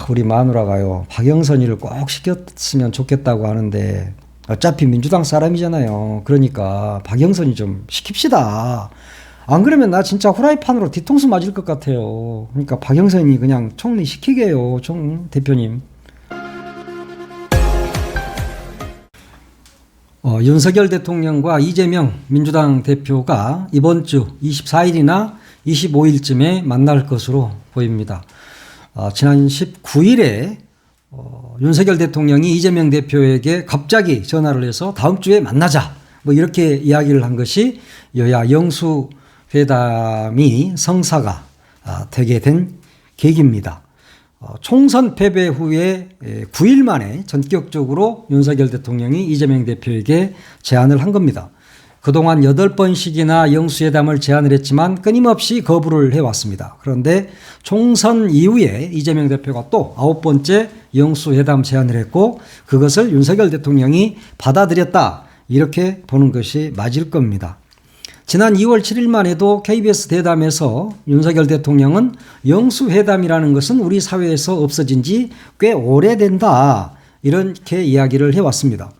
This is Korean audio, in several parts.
우리 마누라가요, 박영선이를 꼭 시켰으면 좋겠다고 하는데, 어차피 민주당 사람이잖아요. 그러니까 박영선이 좀 시킵시다. 안 그러면 나 진짜 후라이팬으로 뒤통수 맞을 것 같아요. 그러니까 박영선이 그냥 총리 시키게 해요, 대표님. 윤석열 대통령과 이재명 민주당 대표가 이번 주 24일이나 25일쯤에 만날 것으로 보입니다. 지난 19일에 윤석열 대통령이 이재명 대표에게 갑자기 전화를 해서 다음 주에 만나자, 뭐 이렇게 이야기를 한 것이 여야 영수회담이 성사가 되게 된 계기입니다. 총선 패배 후에 9일 만에 전격적으로 윤석열 대통령이 이재명 대표에게 제안을 한 겁니다. 그동안 8번씩이나 영수회담을 제안을 했지만 끊임없이 거부를 해왔습니다. 그런데 총선 이후에 이재명 대표가 또 9번째 영수회담 제안을 했고, 그것을 윤석열 대통령이 받아들였다, 이렇게 보는 것이 맞을 겁니다. 지난 2월 7일만 해도 KBS 대담에서 윤석열 대통령은 영수회담이라는 것은 우리 사회에서 없어진 지 꽤 오래된다, 이렇게 이야기를 해왔습니다.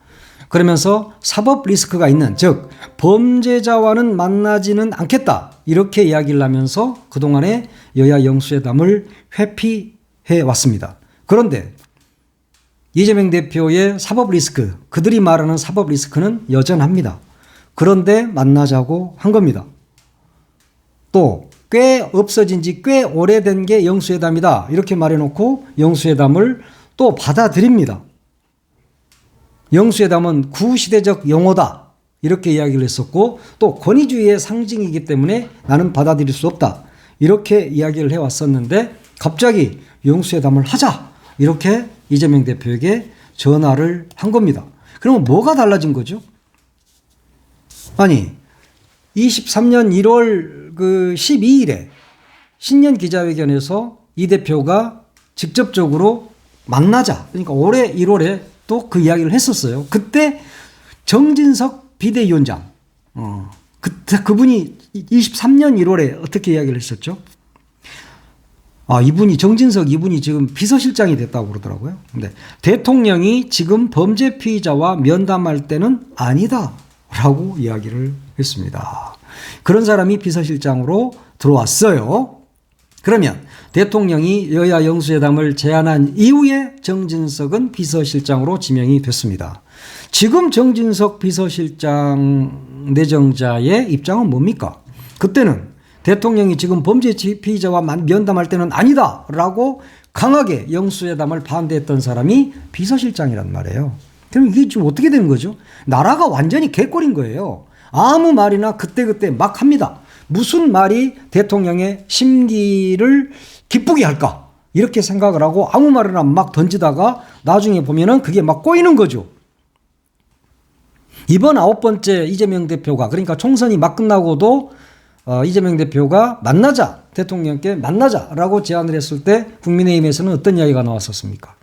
그러면서 사법 리스크가 있는, 즉 범죄자와는 만나지는 않겠다, 이렇게 이야기를 하면서 그동안의 여야 영수회담을 회피해 왔습니다. 그런데 이재명 대표의 사법 리스크, 그들이 말하는 사법 리스크는 여전합니다. 그런데 만나자고 한 겁니다. 또 꽤 없어진 지 꽤 오래된 게 영수회담이다, 이렇게 말해놓고 영수회담을 또 받아들입니다. 영수회담은 구시대적 용어다, 이렇게 이야기를 했었고, 또 권위주의의 상징이기 때문에 나는 받아들일 수 없다, 이렇게 이야기를 해왔었는데 갑자기 영수회담을 하자, 이렇게 이재명 대표에게 전화를 한 겁니다. 그러면 뭐가 달라진 거죠? 아니, 23년 1월 12일에 신년 기자회견에서 이 대표가 직접적으로 만나자, 그러니까 올해 1월에 또 그 이야기를 했었어요. 그때 정진석 비대위원장, 그분이 23년 1월에 어떻게 이야기를 했었죠? 이분이 지금 비서실장이 됐다고 그러더라고요. 근데 대통령이 지금 범죄 피의자와 면담할 때는 아니다, 라고 이야기를 했습니다. 그런 사람이 비서실장으로 들어왔어요. 그러면 대통령이 여야 영수회담을 제안한 이후에 정진석은 비서실장으로 지명이 됐습니다. 지금 정진석 비서실장 내정자의 입장은 뭡니까? 그때는 대통령이 지금 범죄 피의자와 면담할 때는 아니다, 라고 강하게 영수회담을 반대했던 사람이 비서실장이란 말이에요. 그럼 이게 지금 어떻게 되는 거죠? 나라가 완전히 개꼴인 거예요. 아무 말이나 그때그때 막 합니다. 무슨 말이 대통령의 심기를 기쁘게 할까, 이렇게 생각을 하고 아무 말이나 막 던지다가 나중에 보면은 그게 막 꼬이는 거죠. 이번 9번째 이재명 대표가, 그러니까 총선이 막 끝나고도 이재명 대표가 만나자, 대통령께 만나자라고 제안을 했을 때 국민의힘에서는 어떤 이야기가 나왔었습니까?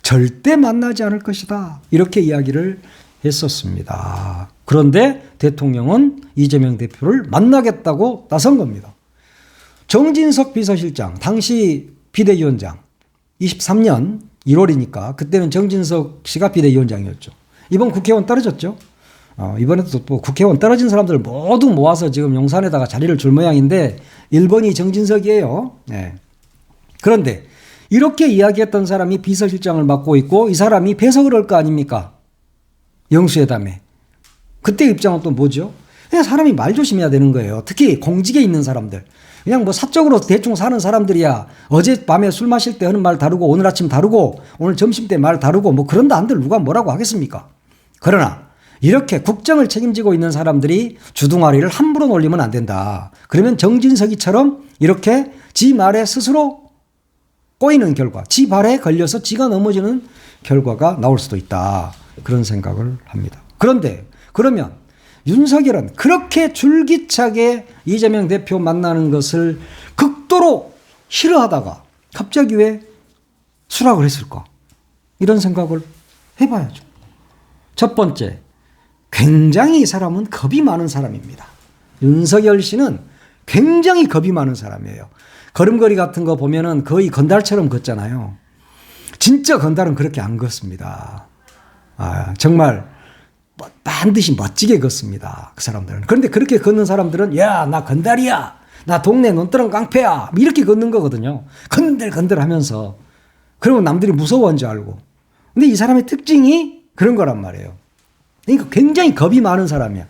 절대 만나지 않을 것이다, 이렇게 이야기를 했었습니다. 그런데 대통령은 이재명 대표를 만나겠다고 나선 겁니다. 정진석 비서실장, 당시 비대위원장, 23년 1월이니까 그때는 정진석 씨가 비대위원장이었죠. 이번 국회의원 떨어졌죠. 이번에도 또 국회의원 떨어진 사람들 모두 모아서 지금 용산에다가 자리를 줄 모양인데 1번이 정진석이에요. 네. 그런데 이렇게 이야기했던 사람이 비서실장을 맡고 있고 이 사람이 배석을 할 거 아닙니까? 영수회담에. 그때 입장은 또 뭐죠? 그냥 사람이 말 조심해야 되는 거예요. 특히 공직에 있는 사람들. 그냥 뭐 사적으로 대충 사는 사람들이야 어젯밤에 술 마실 때 하는 말 다르고 오늘 아침 다르고 오늘 점심 때 말 다르고 뭐 그런다 한들 누가 뭐라고 하겠습니까? 그러나 이렇게 국정을 책임지고 있는 사람들이 주둥아리를 함부로 놀리면 안 된다. 그러면 정진석이처럼 이렇게 지 말에 스스로 꼬이는 결과, 지 발에 걸려서 지가 넘어지는 결과가 나올 수도 있다. 그런 생각을 합니다. 그런데 그러면 윤석열은 그렇게 줄기차게 이재명 대표 만나는 것을 극도로 싫어하다가 갑자기 왜 수락을 했을까? 이런 생각을 해봐야죠. 첫 번째, 굉장히 이 사람은 겁이 많은 사람입니다. 윤석열 씨는 굉장히 겁이 많은 사람이에요. 걸음걸이 같은 거 보면은 거의 건달처럼 걷잖아요. 진짜 건달은 그렇게 안 걷습니다. 정말 반드시 멋지게 걷습니다. 그 사람들은. 그런데 그렇게 걷는 사람들은 야, 나 건달이야. 나 동네 논두렁 깡패야. 이렇게 걷는 거거든요. 건들건들 하면서. 그러면 남들이 무서워한 줄 알고. 근데 이 사람의 특징이 그런 거란 말이에요. 그러니까 굉장히 겁이 많은 사람이야.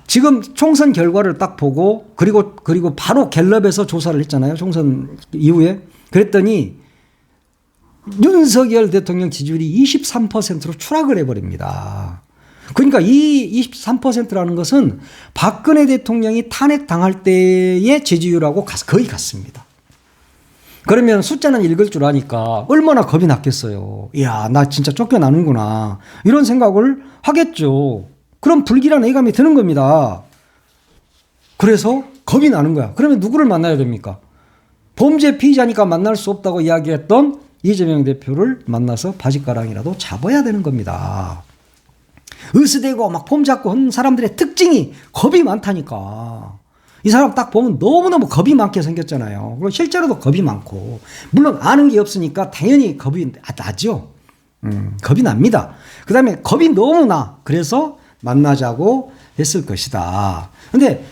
지금 총선 결과를 딱 보고 그리고 바로 갤럽에서 조사를 했잖아요. 총선 이후에. 그랬더니 윤석열 대통령 지지율이 23%로 추락을 해버립니다. 그러니까 이 23%라는 것은 박근혜 대통령이 탄핵당할 때의 지지율하고 거의 같습니다. 그러면 숫자는 읽을 줄 아니까 얼마나 겁이 났겠어요. 이야, 나 진짜 쫓겨나는구나. 이런 생각을 하겠죠. 그럼 불길한 예감이 드는 겁니다. 그래서 겁이 나는 거야. 그러면 누구를 만나야 됩니까? 범죄 피의자니까 만날 수 없다고 이야기했던 이재명 대표를 만나서 바짓가랑이라도 잡아야 되는 겁니다. 으스대고 막 폼 잡고 하는 사람들의 특징이 겁이 많다니까. 이 사람 딱 보면 너무너무 겁이 많게 생겼잖아요. 그리고 실제로도 겁이 많고. 물론 아는 게 없으니까 당연히 겁이 나죠. 겁이 납니다. 그 다음에 겁이 너무 나. 그래서 만나자고 했을 것이다. 근데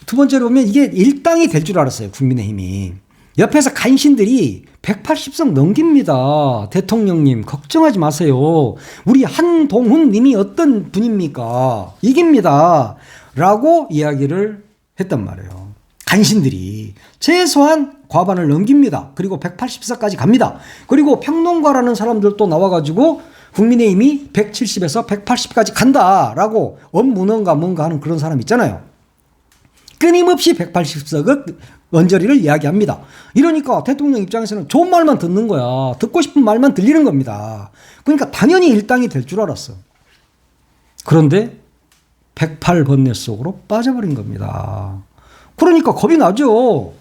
두 번째로 보면 이게 일당이 될 줄 알았어요. 국민의힘이. 옆에서 간신들이 180석 넘깁니다. 대통령님 걱정하지 마세요. 우리 한동훈 님이 어떤 분입니까? 이깁니다. 라고 이야기를 했단 말이에요. 간신들이 최소한 과반을 넘깁니다. 그리고 180석까지 갑니다. 그리고 평론가라는 사람들도 나와가지고 국민의힘이 170에서 180까지 간다라고 원문헌가 뭔가 하는 그런 사람 있잖아요. 끊임없이 180석을 언저리를 이야기합니다. 이러니까 대통령 입장에서는 좋은 말만 듣는 거야. 듣고 싶은 말만 들리는 겁니다. 그러니까 당연히 일당이 될 줄 알았어. 그런데 108번뇌 속으로 빠져버린 겁니다. 그러니까 겁이 나죠.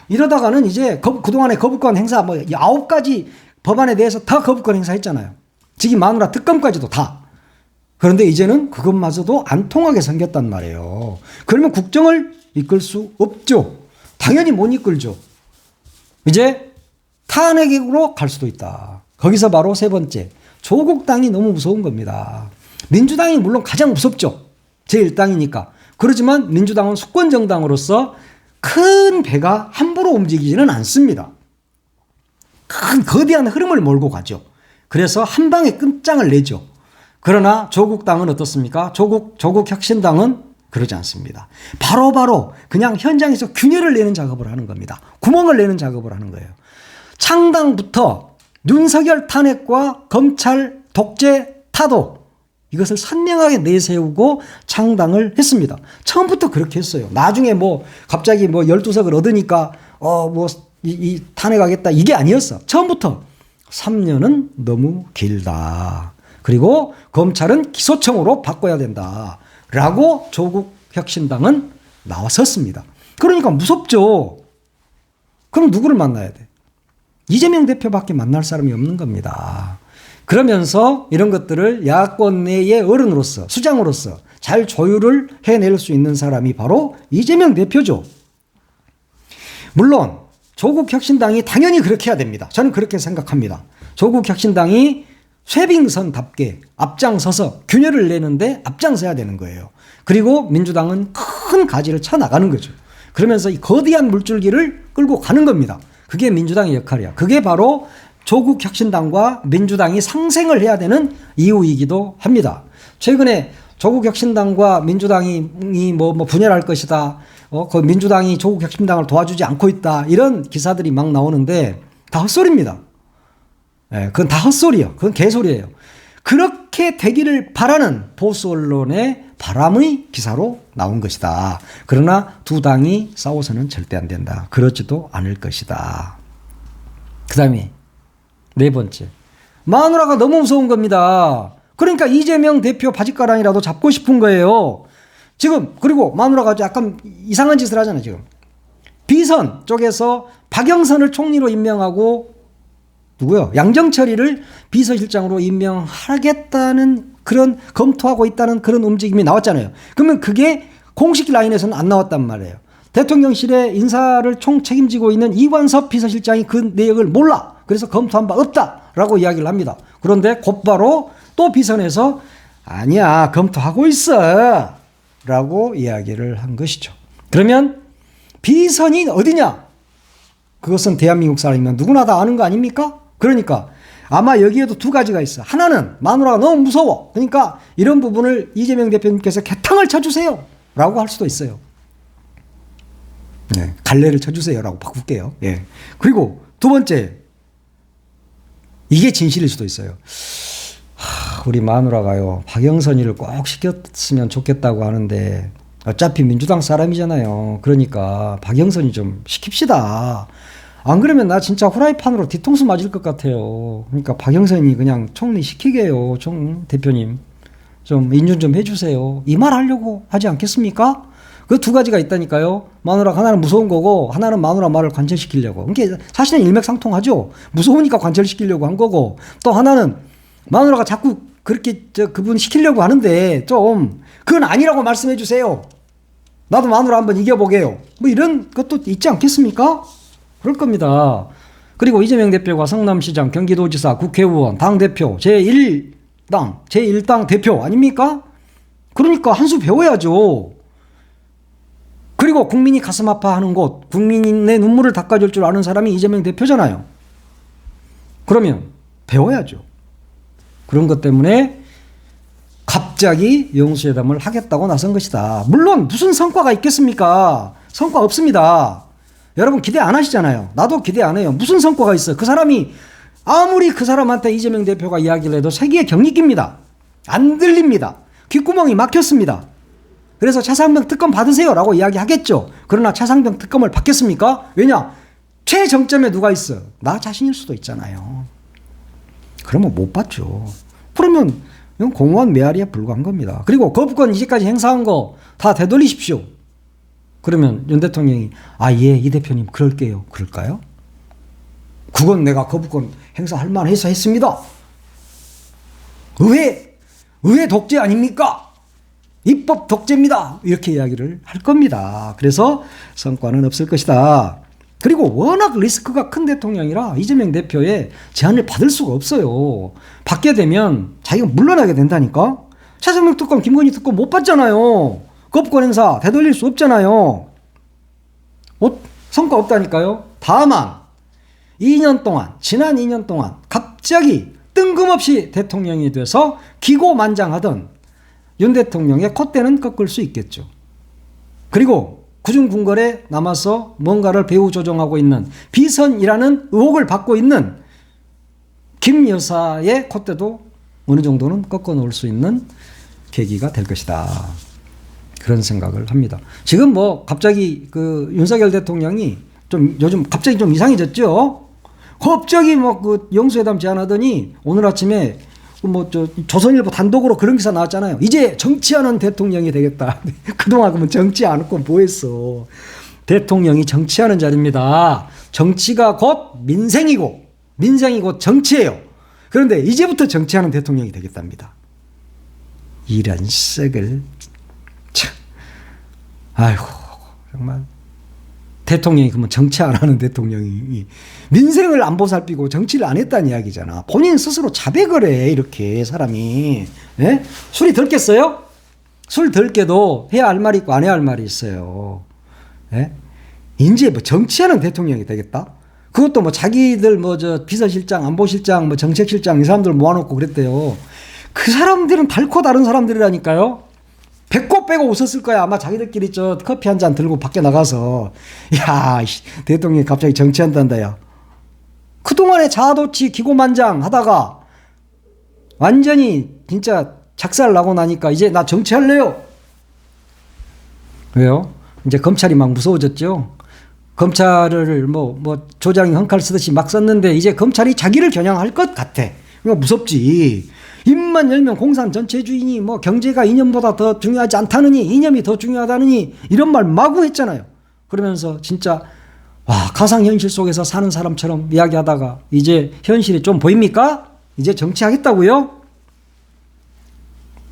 이러다가는 이제 그동안에 거부권 행사 9가지 법안에 대해서 다 거부권 행사했잖아요. 직위 마누라 특검까지도 다. 그런데 이제는 그것마저도 안 통하게 생겼단 말이에요. 그러면 국정을 이끌 수 없죠. 당연히 못 이끌죠. 이제 탄핵으로 갈 수도 있다. 거기서 바로 세 번째. 조국 당이 너무 무서운 겁니다. 민주당이 물론 가장 무섭죠. 제1당이니까. 그렇지만 민주당은 수권정당으로서 큰 배가 함부로 움직이지는 않습니다. 큰 거대한 흐름을 몰고 가죠. 그래서 한 방에 끝장을 내죠. 그러나 조국당은 어떻습니까? 조국 혁신당은 그러지 않습니다. 바로바로 그냥 현장에서 균열을 내는 작업을 하는 겁니다. 구멍을 내는 작업을 하는 거예요. 창당부터 윤석열 탄핵과 검찰 독재 타도 이것을 선명하게 내세우고 창당을 했습니다. 처음부터 그렇게 했어요. 나중에 갑자기 12석을 얻으니까 이 탄핵하겠다 이게 아니었어. 처음부터 3년은 너무 길다. 그리고 검찰은 기소청으로 바꿔야 된다. 라고 조국 혁신당은 나왔었습니다. 그러니까 무섭죠. 그럼 누구를 만나야 돼? 이재명 대표밖에 만날 사람이 없는 겁니다. 그러면서 이런 것들을 야권 내의 어른으로서 수장으로서 잘 조율을 해낼 수 있는 사람이 바로 이재명 대표죠. 물론 조국 혁신당이 당연히 그렇게 해야 됩니다. 저는 그렇게 생각합니다. 조국 혁신당이 쇠빙선답게 앞장서서 균열을 내는데 앞장서야 되는 거예요. 그리고 민주당은 큰 가지를 쳐나가는 거죠. 그러면서 이 거대한 물줄기를 끌고 가는 겁니다. 그게 민주당의 역할이야. 그게 바로 조국 혁신당과 민주당이 상생을 해야 되는 이유이기도 합니다. 최근에 조국 혁신당과 민주당이 분열할 것이다. 그 민주당이 조국 혁신당을 도와주지 않고 있다. 이런 기사들이 막 나오는데 다 헛소리입니다. 그건 다 헛소리예요. 그건 개소리예요. 그렇게 되기를 바라는 보수 언론의 바람의 기사로 나온 것이다. 그러나 두 당이 싸워서는 절대 안 된다. 그렇지도 않을 것이다. 그 다음에 네 번째. 마누라가 너무 무서운 겁니다. 그러니까 이재명 대표 바짓가랑이라도 잡고 싶은 거예요. 지금 그리고 마누라가 약간 이상한 짓을 하잖아요. 지금 비선 쪽에서 박영선을 총리로 임명하고 누구요? 양정철이를 비서실장으로 임명하겠다는 그런 검토하고 있다는 그런 움직임이 나왔잖아요. 그러면 그게 공식 라인에서는 안 나왔단 말이에요. 대통령실의 인사를 총 책임지고 있는 이관섭 비서실장이 그 내역을 몰라. 그래서 검토한 바 없다라고 이야기를 합니다. 그런데 곧바로 또 비선에서 아니야, 검토하고 있어 라고 이야기를 한 것이죠. 그러면 비선이 어디냐? 그것은 대한민국 사람이면 누구나 다 아는 거 아닙니까? 그러니까 아마 여기에도 두 가지가 있어. 하나는 마누라가 너무 무서워. 그러니까 이런 부분을 이재명 대표님께서 개탕을 쳐주세요 라고 할 수도 있어요. 네, 갈래를 쳐주세요 라고 바꿀게요. 예. 그리고 두 번째, 이게 진실일 수도 있어요. 우리 마누라가요, 박영선이를 꼭 시켰으면 좋겠다고 하는데 어차피 민주당 사람이잖아요. 그러니까 박영선이 좀 시킵시다. 안 그러면 나 진짜 후라이팬으로 뒤통수 맞을 것 같아요. 그러니까 박영선이 그냥 총리 시키게 해요. 대표님 좀 인준 좀 해주세요. 이 말 하려고 하지 않겠습니까? 그 두 가지가 있다니까요. 마누라 하나는 무서운 거고 하나는 마누라 말을 관철시키려고. 그러니까 사실은 일맥상통하죠. 무서우니까 관철시키려고 한 거고, 또 하나는 마누라가 자꾸 그렇게 그분 시키려고 하는데 좀 그건 아니라고 말씀해 주세요. 나도 마누라 한번 이겨보게요. 뭐 이런 것도 있지 않겠습니까? 그럴 겁니다. 그리고 이재명 대표가 성남시장, 경기도지사, 국회의원, 당대표, 제1당 대표 아닙니까? 그러니까 한 수 배워야죠. 그리고 국민이 가슴 아파하는 곳, 국민의 눈물을 닦아줄 줄 아는 사람이 이재명 대표잖아요. 그러면 배워야죠. 그런 것 때문에 갑자기 영수회담을 하겠다고 나선 것이다. 물론 무슨 성과가 있겠습니까? 성과 없습니다. 여러분 기대 안 하시잖아요. 나도 기대 안 해요. 무슨 성과가 있어? 그 사람이 아무리 그 사람한테 이재명 대표가 이야기를 해도 세기의 경리깁니다. 안 들립니다. 귓구멍이 막혔습니다. 그래서 차상병 특검 받으세요 라고 이야기하겠죠. 그러나 차상병 특검을 받겠습니까? 왜냐? 최정점에 누가 있어? 나 자신일 수도 있잖아요. 그러면 못 받죠. 그러면 이건 공무원 메아리에 불과한 겁니다. 그리고 거부권 이제까지 행사한 거 다 되돌리십시오. 그러면 윤 대통령이 예, 이 대표님 그럴게요. 그럴까요? 그건 내가 거부권 행사할 만해서 했습니다. 의회 독재 아닙니까? 입법 독재입니다. 이렇게 이야기를 할 겁니다. 그래서 성과는 없을 것이다. 그리고 워낙 리스크가 큰 대통령이라 이재명 대표의 제안을 받을 수가 없어요. 받게 되면 자기가 물러나게 된다니까. 차상병 특검, 김건희 특검 못 받잖아요. 거부권 행사 되돌릴 수 없잖아요. 성과 없다니까요. 다만 지난 2년 동안 갑자기 뜬금없이 대통령이 돼서 기고만장하던 윤 대통령의 콧대는 꺾을 수 있겠죠. 그리고 구중궁궐에 남아서 뭔가를 배후 조종하고 있는 비선이라는 의혹을 받고 있는 김 여사의 콧대도 어느 정도는 꺾어 놓을 수 있는 계기가 될 것이다. 그런 생각을 합니다. 지금 갑자기 윤석열 대통령이 요즘 갑자기 좀 이상해졌죠. 갑자기 영수회담 제안하더니 오늘 아침에 조선일보 단독으로 그런 기사 나왔잖아요. 이제 정치하는 대통령이 되겠다. 그동안 그러면 정치 안 했고 뭐 했어. 대통령이 정치하는 자리입니다. 정치가 곧 민생이고 민생이 곧 정치예요. 그런데 이제부터 정치하는 대통령이 되겠답니다. 이런 썩을 참. 아이고 정말 대통령이 그러면 정치 안 하는 대통령이 민생을 안 보살피고 정치를 안 했다는 이야기잖아. 본인 스스로 자백을 해. 이렇게 사람이. 예? 술이 덜 깼어요? 술 덜 깨도 해야 할 말이 있고 안 해야 할 말이 있어요. 예? 이제 정치하는 대통령이 되겠다? 그것도 자기들 비서실장, 안보실장, 정책실장 이 사람들 모아놓고 그랬대요. 그 사람들은 달코 다른 사람들이라니까요. 배꼽 빼고 웃었을 거야. 아마 자기들끼리 커피 한 잔 들고 밖에 나가서 야, 대통령이 갑자기 정치한단다 야. 그동안에 자아도취 기고만장 하다가 완전히 진짜 작살 나고 나니까 이제 나 정치할래요. 왜요? 이제 검찰이 막 무서워졌죠. 검찰을 조장이 헝칼 쓰듯이 막 썼는데 이제 검찰이 자기를 겨냥할 것 같아. 무섭지. 입만 열면 공산 전체주의니 경제가 이념보다 더 중요하지 않다느니 이념이 더 중요하다느니 이런 말 마구 했잖아요. 그러면서 진짜 가상현실 속에서 사는 사람처럼 이야기하다가 이제 현실이 좀 보입니까? 이제 정치하겠다고요?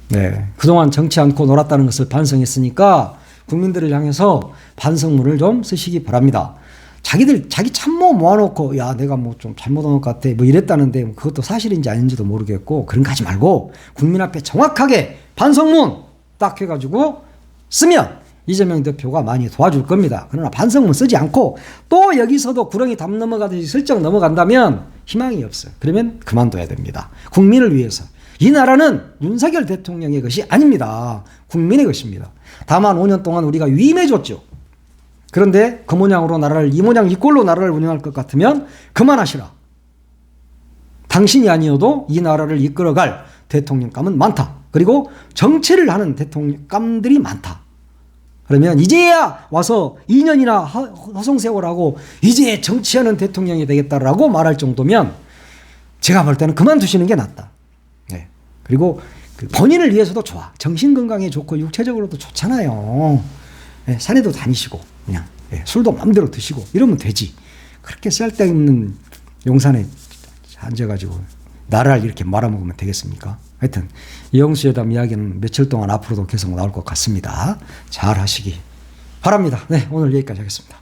네, 그동안 정치 않고 놀았다는 것을 반성했으니까 국민들을 향해서 반성문을 좀 쓰시기 바랍니다. 자기 참모 모아놓고 야 내가 뭐 좀 잘못한 것 같아 뭐 이랬다는데 그것도 사실인지 아닌지도 모르겠고 그런 거 하지 말고 국민 앞에 정확하게 반성문 딱 해가지고 쓰면 이재명 대표가 많이 도와줄 겁니다. 그러나 반성문 쓰지 않고 또 여기서도 구렁이 담 넘어가듯이 슬쩍 넘어간다면 희망이 없어요. 그러면 그만둬야 됩니다. 국민을 위해서. 이 나라는 윤석열 대통령의 것이 아닙니다. 국민의 것입니다. 다만 5년 동안 우리가 위임해줬죠. 그런데 그 모양으로 나라를 이 모양 이 꼴로 나라를 운영할 것 같으면 그만하시라. 당신이 아니어도 이 나라를 이끌어갈 대통령감은 많다. 그리고 정치를 하는 대통령감들이 많다. 그러면 이제야 와서 2년이나 허송세월하고 이제 정치하는 대통령이 되겠다라고 말할 정도면 제가 볼 때는 그만두시는 게 낫다. 네. 그리고 그 본인을 위해서도 좋아. 정신건강에 좋고 육체적으로도 좋잖아요. 네. 산에도 다니시고 그냥 네. 술도 마음대로 드시고 이러면 되지. 그렇게 쓸데없는 용산에 앉아가지고 나라를 이렇게 말아먹으면 되겠습니까? 하여튼 이영수회담 이야기는 며칠 동안 앞으로도 계속 나올 것 같습니다. 잘 하시기 바랍니다. 네, 오늘 여기까지 하겠습니다.